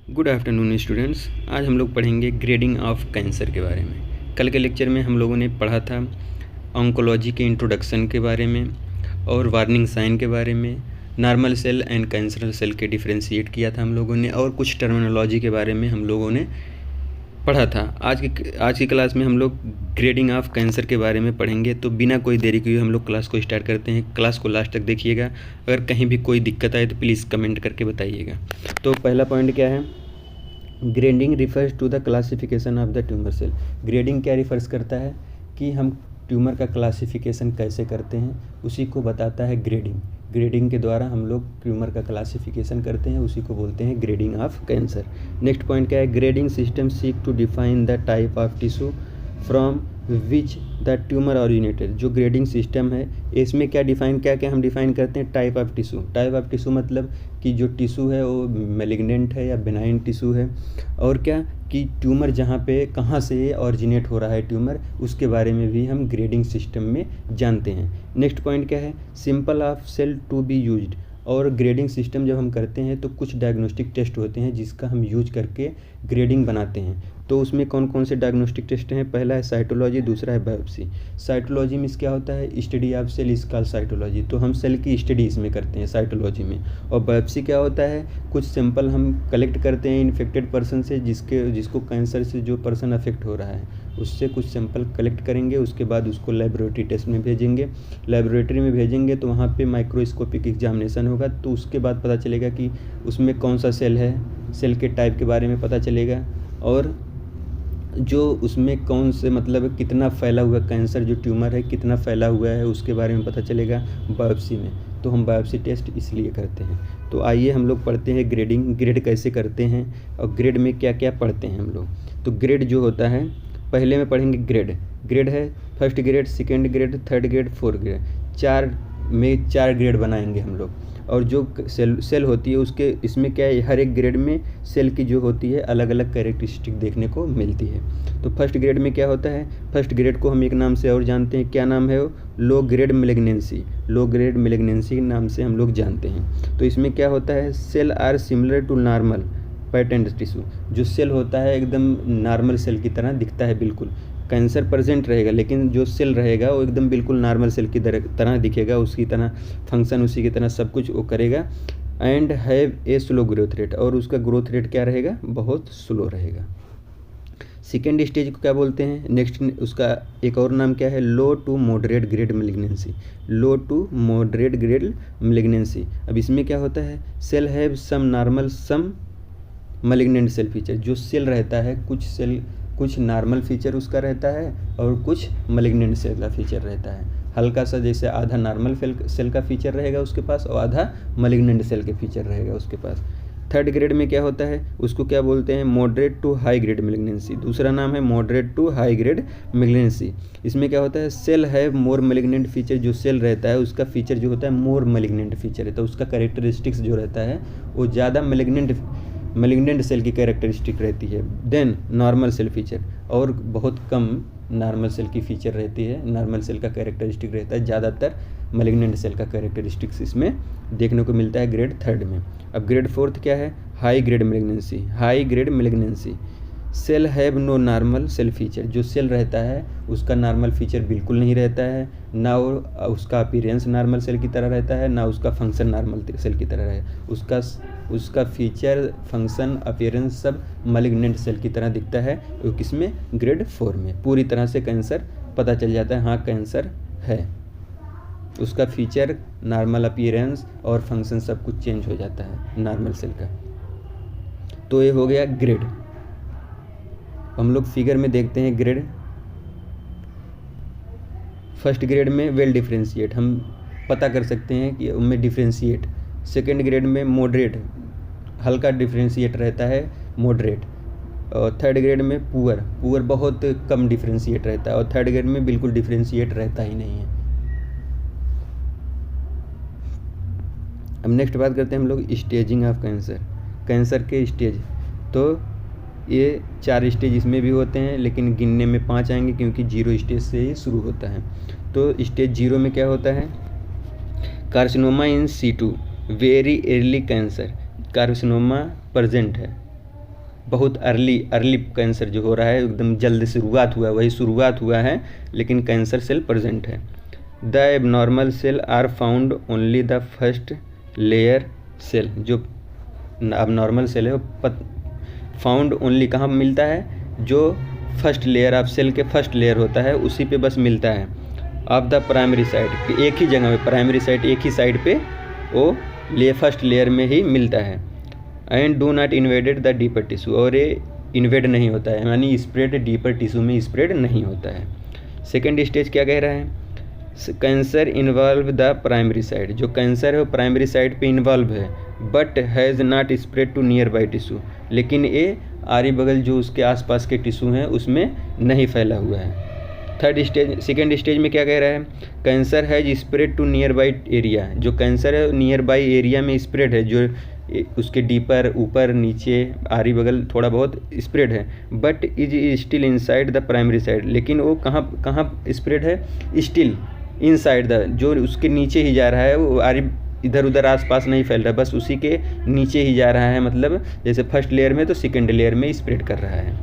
Good afternoon students. आज हम लोग पढ़ेंगे ग्रेडिंग ऑफ कैंसर के बारे में। कल के लेक्चर में हम लोगों ने पढ़ा था ऑन्कोलॉजी के इंट्रोडक्शन के बारे में और वार्निंग साइन के बारे में, नॉर्मल सेल एंड कैंसरल सेल के डिफ्रेंशिएट किया था हम लोगों ने, और कुछ टर्मिनोलॉजी के बारे में हम लोगों ने पढ़ा था। आज की क्लास में हम लोग ग्रेडिंग ऑफ कैंसर के बारे में पढ़ेंगे। तो बिना कोई देरी किए हम लोग क्लास को स्टार्ट करते हैं। क्लास को लास्ट तक देखिएगा। अगर कहीं भी कोई दिक्कत आए तो प्लीज़ कमेंट करके बताइएगा। तो पहला पॉइंट क्या है? Grading refers to the classification of the tumour cell. Grading क्या रिफर्स करता है कि हम ट्यूमर का क्लासिफिकेशन कैसे करते हैं, उसी को बताता है ग्रेडिंग। ग्रेडिंग के द्वारा हम लोग ट्यूमर का क्लासिफिकेशन करते हैं, उसी को बोलते हैं grading of cancer. Next point क्या है? Grading system seek to define the type of tissue from which the tumour originated. जो ग्रेडिंग सिस्टम है इसमें क्या हम डिफाइन करते हैं? Type of tissue. Type of tissue मतलब कि जो टिश्यू है वो मैलिग्नेंट है या बेनाइन टिश्यू है, और क्या कि ट्यूमर जहाँ पे कहाँ से ऑरिजिनेट हो रहा है ट्यूमर, उसके बारे में भी हम ग्रेडिंग सिस्टम में जानते हैं। नेक्स्ट पॉइंट क्या है? Simple of cell to be used. और ग्रेडिंग सिस्टम जब हम करते हैं तो कुछ डायग्नोस्टिक टेस्ट होते हैं जिसका हम यूज करके ग्रेडिंग बनाते हैं। तो उसमें कौन कौन से डायग्नोस्टिक टेस्ट हैं? पहला है साइटोलॉजी, दूसरा है बायोप्सी। साइटोलॉजी में क्या होता है? Study of cell is called cytology. तो हम सेल की स्टडी इसमें करते हैं साइटोलॉजी में। और बायोप्सी क्या होता है? कुछ सैंपल हम कलेक्ट करते हैं इन्फेक्टेड पर्सन से, जिसको कैंसर से जो पर्सन अफेक्ट हो रहा है उससे कुछ सैंपल कलेक्ट करेंगे, उसके बाद उसको लेबोरेटरी टेस्ट में भेजेंगे। लेबोरेटरी में भेजेंगे तो वहाँ पे माइक्रोस्कोपिक एग्जामिनेशन होगा, तो उसके बाद पता चलेगा कि उसमें कौन सा सेल है, सेल के टाइप के बारे में पता चलेगा, और जो उसमें कौन से मतलब कितना फैला हुआ कैंसर जो ट्यूमर है कितना फैला हुआ है उसके बारे में पता चलेगा बायोप्सी में। तो हम बायोप्सी टेस्ट इसलिए करते हैं। तो आइए हम लोग पढ़ते हैं ग्रेडिंग। ग्रेड कैसे करते हैं और ग्रेड में क्या क्या पढ़ते हैं हम लोग। तो ग्रेड जो होता है, पहले में पढ़ेंगे ग्रेड। ग्रेड है first grade, second grade, third grade, fourth grade. चार ग्रेड बनाएंगे हम लोग। और जो सेल होती है उसके इसमें क्या है, हर एक ग्रेड में सेल की जो होती है अलग अलग कैरेक्टरिस्टिक देखने को मिलती है। तो फर्स्ट ग्रेड में क्या होता है? फर्स्ट ग्रेड को हम एक नाम से और जानते हैं। क्या नाम है वो? Low grade malignancy. Low grade malignancy के नाम से हम लोग जानते हैं। तो इसमें क्या होता है? Cell are similar to normal pattern tissue. जो सेल होता है एकदम नॉर्मल सेल की तरह दिखता है, बिल्कुल कैंसर प्रेजेंट रहेगा लेकिन जो सेल रहेगा वो एकदम बिल्कुल नॉर्मल सेल की तरह दिखेगा, उसकी तरह फंक्शन उसी की तरह सब कुछ वो करेगा। And have a slow growth rate. और उसका ग्रोथ रेट क्या रहेगा? बहुत स्लो रहेगा। सेकेंड स्टेज को क्या बोलते हैं? नेक्स्ट उसका एक और नाम क्या है? Low to moderate grade malignancy. Low to moderate grade malignancy. अब इसमें क्या होता है? Cell have some normal some malignant cell feature. जो सेल रहता है कुछ नॉर्मल फीचर उसका रहता है और कुछ मैलिग्नेंट सेल का फीचर रहता है। हल्का सा जैसे आधा नॉर्मल सेल का फीचर रहेगा उसके पास और आधा मैलिग्नेंट सेल के फीचर रहेगा उसके पास। थर्ड ग्रेड में क्या होता है? उसको क्या बोलते हैं? Moderate to high grade malignancy. दूसरा नाम है moderate to high grade malignancy. इसमें क्या होता है? Cell have more malignant feature. जो सेल रहता है उसका फीचर जो होता है मोर मैलिग्नेंट फीचर रहता है, उसका कैरेक्टरिस्टिक्स जो रहता है वो ज़्यादा मैलिग्नेंट सेल की कैरेक्टरिस्टिक रहती है देन नॉर्मल सेल फीचर, और बहुत कम नॉर्मल सेल की फीचर रहती है। नॉर्मल सेल का कैरेक्टरिस्टिक रहता है, ज़्यादातर मैलिग्नेंट सेल का कैरेक्टरिस्टिक्स इसमें देखने को मिलता है ग्रेड थर्ड में। अब ग्रेड फोर्थ क्या है? High grade malignancy. High grade malignancy cell have no normal cell feature. जो सेल रहता है उसका नॉर्मल फीचर बिल्कुल नहीं रहता है, ना उसका अपीयरेंस नॉर्मल सेल की तरह रहता है, ना उसका फंक्शन नॉर्मल सेल की तरह है। उसका फीचर फंक्शन अपीयरेंस सब मैलिग्नेंट सेल की तरह दिखता है। वो किसमें? ग्रेड 4 में। पूरी तरह से कैंसर पता चल जाता है, हाँ कैंसर है। उसका फीचर नॉर्मल अपीयरेंस और फंक्शन सब कुछ चेंज हो जाता है नॉर्मल सेल का। तो ये हो गया ग्रेड। हम लोग फिगर में देखते हैं ग्रेड। फर्स्ट ग्रेड में वेल डिफ्रेंशिएट हम पता कर सकते हैं कि उनमें डिफ्रेंशिएट। सेकेंड ग्रेड में मॉडरेट, हल्का डिफ्रेंशिएट रहता है, मॉडरेट। और थर्ड ग्रेड में पुअर बहुत कम डिफ्रेंशिएट रहता है, और थर्ड ग्रेड में बिल्कुल डिफ्रेंशिएट रहता ही नहीं है। अब नेक्स्ट बात करते हैं हम लोग स्टेजिंग ऑफ कैंसर के स्टेज। तो ये 4 स्टेज इसमें भी होते हैं, लेकिन गिनने में 5 आएंगे क्योंकि 0 स्टेज से ही शुरू होता है। तो स्टेज 0 में क्या होता है? Carcinoma in situ, very early cancer. Carcinoma present है बहुत अर्ली कैंसर जो हो रहा है, एकदम जल्द शुरुआत हुआ है, वही शुरुआत हुआ है लेकिन कैंसर सेल प्रेजेंट है। The abnormal cell are found only the first layer cell, जो एबनॉर्मल सेल है वो फाउंड ओनली कहाँ मिलता है, जो फर्स्ट लेयर ऑफ सेल के फर्स्ट लेयर होता है उसी पे बस मिलता है। ऑफ द प्राइमरी साइड, एक ही जगह पे प्राइमरी साइड एक ही साइड पे वो फर्स्ट लेयर में ही मिलता है। And do not invaded the deeper tissue, और ये इन्वेड नहीं होता है, यानी स्प्रेड डीपर टिश्यू में स्प्रेड नहीं होता है। सेकेंड स्टेज क्या कह रहा है, cancer involve the primary side, जो कैंसर है वो प्राइमरी साइड पे इन्वॉल्व है, but has not spread to nearby tissue, लेकिन ये आरी बगल जो उसके आसपास के टिश्यू हैं उसमें नहीं फैला हुआ है। थर्ड स्टेज, सेकेंड स्टेज में क्या कह रहा है, cancer has spread to nearby area, जो कैंसर है नियर बाई एरिया में स्प्रेड है, जो उसके डीपर ऊपर नीचे आरी बगल थोड़ा बहुत स्प्रेड है, but is still inside the primary side, लेकिन वो कहाँ स्प्रेड है, स्टिल इनसाइड द, जो उसके नीचे ही जा रहा है, वो आरी इधर उधर आसपास नहीं फैल रहा, बस उसी के नीचे ही जा रहा है, मतलब जैसे फर्स्ट लेयर में तो सेकेंड लेयर में स्प्रेड कर रहा है।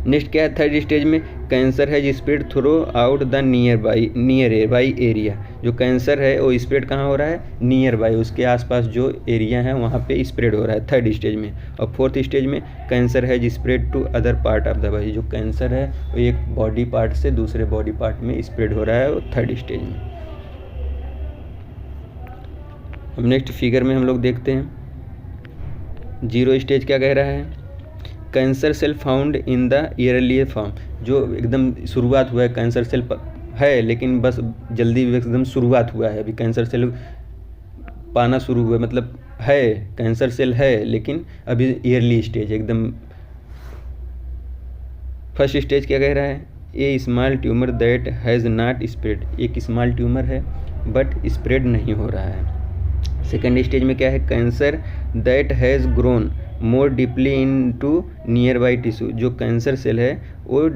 नेक्स्ट क्या है, थर्ड स्टेज में कैंसर है spread through out the near by area, जो कैंसर है वो स्प्रेड कहाँ हो रहा है, नियर बाई, उसके आसपास जो एरिया है वहाँ पे स्प्रेड हो रहा है थर्ड स्टेज में। और फोर्थ स्टेज में कैंसर है spread to other part of the body, जो कैंसर है वो एक बॉडी पार्ट से दूसरे बॉडी पार्ट में स्प्रेड हो रहा है वो थर्ड स्टेज में। अब नेक्स्ट फिगर में हम लोग देखते हैं, जीरो स्टेज क्या कह रहा है, cancer cell found in the early form, जो एकदम शुरुआत हुआ है कैंसर सेल है लेकिन बस जल्दी एकदम शुरुआत हुआ है, अभी कैंसर सेल पाना शुरू हुआ, मतलब है कैंसर सेल है लेकिन अभी ईयरली स्टेज एकदम। फर्स्ट स्टेज क्या कह रहा है, a small tumour that has not spread, एक स्मॉल ट्यूमर है बट स्प्रेड नहीं हो रहा है। सेकेंड स्टेज में क्या है, cancer that has grown more deeply into nearby tissue, जो कैंसर सेल है वो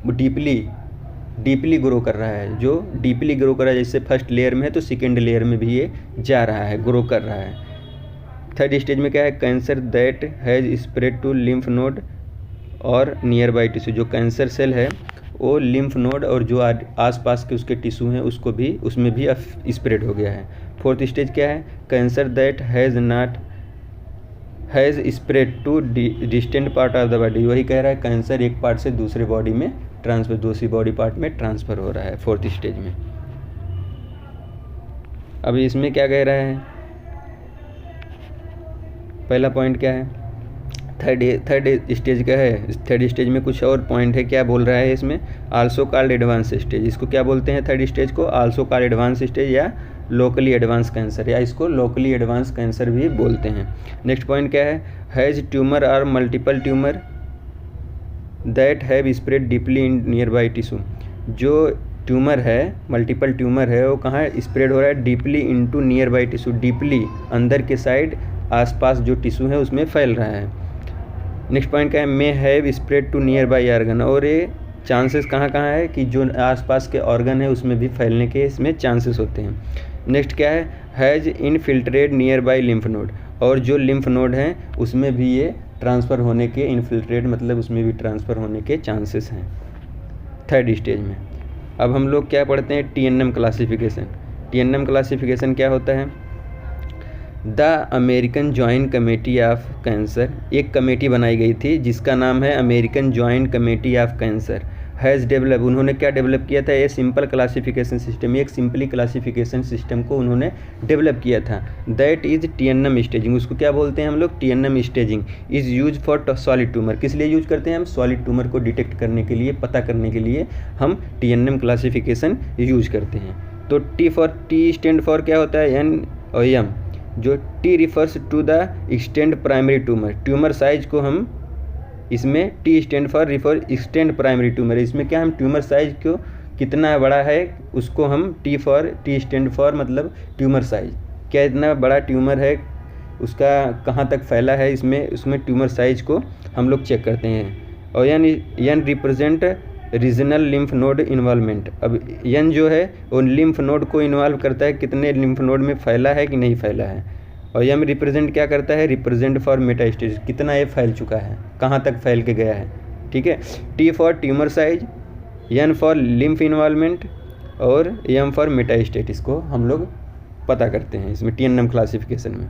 डीपली ग्रो कर रहा है, जो डीपली ग्रो कर रहा है, जैसे फर्स्ट लेयर में है तो सेकेंड लेयर में भी ये जा रहा है, ग्रो कर रहा है। थर्ड स्टेज में क्या है, cancer that has spread to lymph node और नियर बाई टिश्यू, जो कैंसर सेल है वो लिम्फ नोड और जो आसपास के उसके टिश्यू हैं उसको भी उसमें भी स्प्रेड हो गया है। फोर्थ स्टेज क्या है, cancer that has spread to distant part of the body, वही कह रहा है कैंसर एक पार्ट से दूसरे बॉडी में ट्रांसफर, दूसरी बॉडी पार्ट में ट्रांसफ़र हो रहा है फोर्थ स्टेज में। अब इसमें क्या कह रहा है, पहला पॉइंट क्या है, थर्ड स्टेज का है, थर्ड स्टेज में कुछ और पॉइंट है, क्या बोल रहा है इसमें, आल्सो कॉल्ड एडवांस स्टेज, इसको क्या बोलते हैं थर्ड स्टेज को, आल्सो कॉल्ड एडवांस स्टेज या लोकली एडवांस कैंसर, या इसको लोकली एडवांस कैंसर भी बोलते हैं। नेक्स्ट पॉइंट क्या है, हैज़ ट्यूमर और multiple tumour that have spread deeply in near by tissue, जो ट्यूमर है मल्टीपल ट्यूमर है वो कहाँ स्प्रेड हो रहा है, deeply into near by tissue, deeply अंदर के साइड आसपास जो टिश्यू है उसमें फैल रहा है। नेक्स्ट पॉइंट क्या है, may have spread to nearby organ, और ये चांसेस कहाँ है कि जो आसपास के ऑर्गन है उसमें भी फैलने के इसमें चांसेस होते हैं। नेक्स्ट क्या है, has infiltrate near by lymph node, और जो लिम्फ नोड हैं उसमें भी ये ट्रांसफ़र होने के, इनफिल्ट्रेट मतलब उसमें भी ट्रांसफ़र होने के चांसेस हैं थर्ड स्टेज में। अब हम लोग क्या पढ़ते हैं, TNM क्लासिफिकेशन। TNM क्लासिफिकेशन क्या होता है, the American joint committee of cancer, एक कमेटी बनाई गई थी जिसका नाम है American joint committee of cancer, has develop, उन्होंने क्या डेवलप किया था, ये सिंपल क्लासिफिकेशन सिस्टम, एक सिंपली क्लासिफिकेशन सिस्टम को उन्होंने डेवलप किया था, दैट इज़ TNM स्टेजिंग, उसको क्या बोलते हैं हम लोग, TNM staging is use for solid tumour, किस लिए यूज करते हैं हम, सॉलिड ट्यूमर को डिटेक्ट करने के लिए, पता करने के लिए हम TNM क्लासिफिकेशन यूज करते हैं। तो टी स्टैंड फॉर क्या होता है, N और M, जो T refers to the extend primary tumour, tumour size को हम इसमें T stand for refer extend primary tumour, इसमें क्या हम ट्यूमर साइज को कितना बड़ा है उसको हम T स्टैंड फॉर मतलब ट्यूमर साइज, क्या इतना बड़ा ट्यूमर है उसका कहाँ तक फैला है, उसमें ट्यूमर साइज को हम लोग चेक करते हैं। और N represent regional lymph node involvement, अब N जो है वो लिम्फ नोड को इन्वॉल्व करता है, कितने लिम्फ नोड में फैला है कि नहीं फैला है। और यम रिप्रेजेंट क्या करता है, रिप्रेजेंट फॉर मेटास्टेसिस, कितना ये फैल चुका है, कहाँ तक फैल के गया है, ठीक है। T for tumour size, N for lymph involvement और एम फॉर मेटास्टेसिस को हम लोग पता करते हैं इसमें TNM क्लासिफिकेशन में।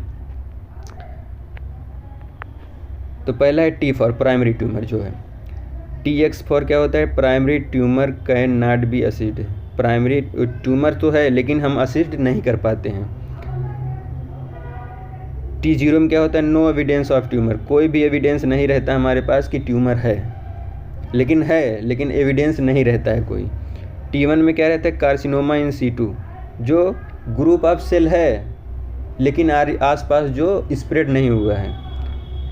तो पहला है टी फॉर प्राइमरी ट्यूमर जो है, TX फॉर क्या होता है, primary tumour can not be assist, primary tumour तो है लेकिन हम असिस्ट नहीं कर पाते हैं। T0 में क्या होता है, नो एविडेंस ऑफ ट्यूमर, कोई भी एविडेंस नहीं रहता हमारे पास कि ट्यूमर है, लेकिन एविडेंस नहीं रहता है कोई। T1 में क्या रहता है, कार्सिनोमा इन सीटू, जो ग्रुप ऑफ सेल है लेकिन आसपास जो स्प्रेड नहीं हुआ है।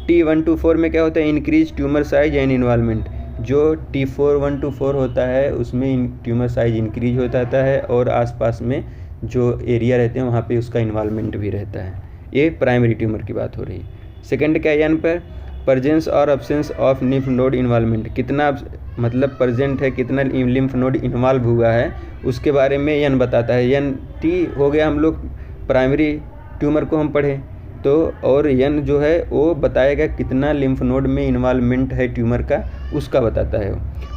T1 to 4 में क्या होता है, increase tumour size and involvement, जो T4 1 to 4 होता है उसमें ट्यूमर साइज इंक्रीज होता रहता है और आसपास में जो एरिया रहते हैं वहाँ पे उसका इन्वॉल्वमेंट भी रहता है। ये प्राइमरी ट्यूमर की बात हो रही है। सेकंड क्या है, एन पर प्रेजेंस और absence of lymph node involvement, कितना मतलब प्रेजेंट है, कितना लिम्फ नोड इन्वॉल्व हुआ है उसके बारे में एन बताता है। एन टी हो गया, हम लोग प्राइमरी ट्यूमर को हम पढ़े तो, और एन जो है वो बताएगा कितना लिम्फ नोड में इन्वॉल्वमेंट है ट्यूमर का, उसका बताता है।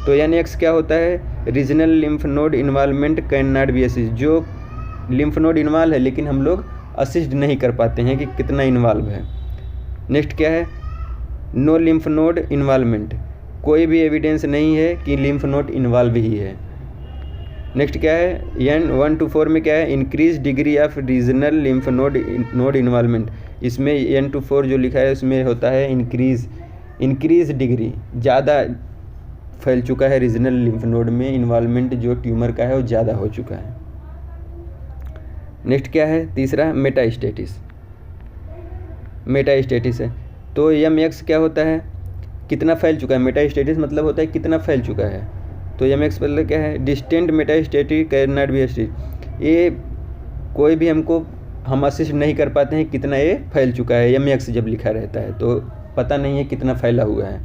तो NX क्या होता है, regional lymph node involvement can not be assist, जो लिम्फ नोड इन्वॉल्व है लेकिन हम लोग असिस्ट नहीं कर पाते हैं कि कितना इन्वॉल्व है। नेक्स्ट क्या है, नो लिम्फ नोड इन्वॉल्वमेंट, कोई भी एविडेंस नहीं है कि लिम्फ नोड इन्वॉल्व ही है। नेक्स्ट क्या है, N 1 to 4 में क्या है, increase degree of regional lymph node involvement, इसमें N to 4 जो लिखा है उसमें होता है इंक्रीज डिग्री, ज़्यादा फैल चुका है रीजनल लिम्फ नोड में इन्वॉल्वमेंट, जो ट्यूमर का है वो ज़्यादा हो चुका है। नेक्स्ट क्या है, तीसरा मेटास्टेटिस है। तो MX क्या होता है, कितना फैल चुका है, मेटास्टेटिस मतलब होता है कितना फैल चुका है। तो MX मतलब क्या है, distant metastatic can not be assist, ये कोई भी हम असिस्ट नहीं कर पाते हैं कितना ये फैल चुका है। MX जब लिखा रहता है तो पता नहीं है कितना फैला हुआ है।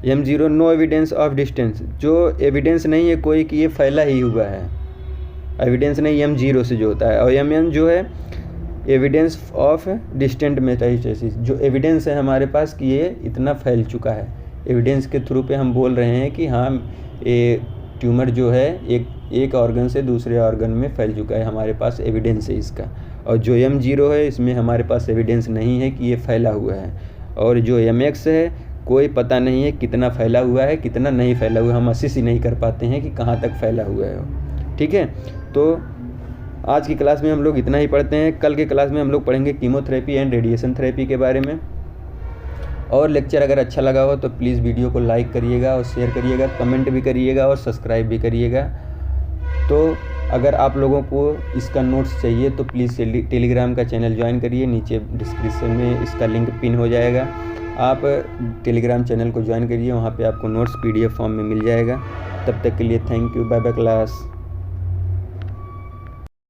M0 no evidence of distance, जो एविडेंस नहीं है कोई कि ये फैला ही हुआ है, एविडेंस नहीं M0 से जो होता है। और MM जो है एविडेंस ऑफ डिस्टेंट मेटास्टेसिस, जो एविडेंस है हमारे पास कि ये इतना फैल चुका है, एविडेंस के थ्रू पे हम बोल रहे हैं कि हाँ ये ट्यूमर जो है एक ऑर्गन से दूसरे ऑर्गन में फैल चुका है, हमारे पास एविडेंस है इसका। और जो M0 है इसमें हमारे पास एविडेंस नहीं है कि ये फैला हुआ है। और जो MX है कोई पता नहीं है कितना फैला हुआ है कितना नहीं फैला हुआ है, हम असिस्ट ही नहीं कर पाते हैं कि कहाँ तक फैला हुआ है। ठीक है, तो आज की क्लास में हम लोग इतना ही पढ़ते हैं। कल के क्लास में हम लोग पढ़ेंगे कीमोथेरेपी एंड रेडिएशन थेरेपी के बारे में। और लेक्चर अगर अच्छा लगा हो तो प्लीज़ वीडियो को लाइक करिएगा और शेयर करिएगा, कमेंट भी करिएगा और सब्सक्राइब भी करिएगा। तो अगर आप लोगों को इसका नोट्स चाहिए तो प्लीज़ टेलीग्राम का चैनल ज्वाइन करिए, नीचे डिस्क्रिप्शन में इसका लिंक पिन हो जाएगा। आप टेलीग्राम चैनल को ज्वाइन करिए, वहाँ पे आपको नोट्स PDF फॉर्म में मिल जाएगा। तब तक के लिए thank you, bye bye class.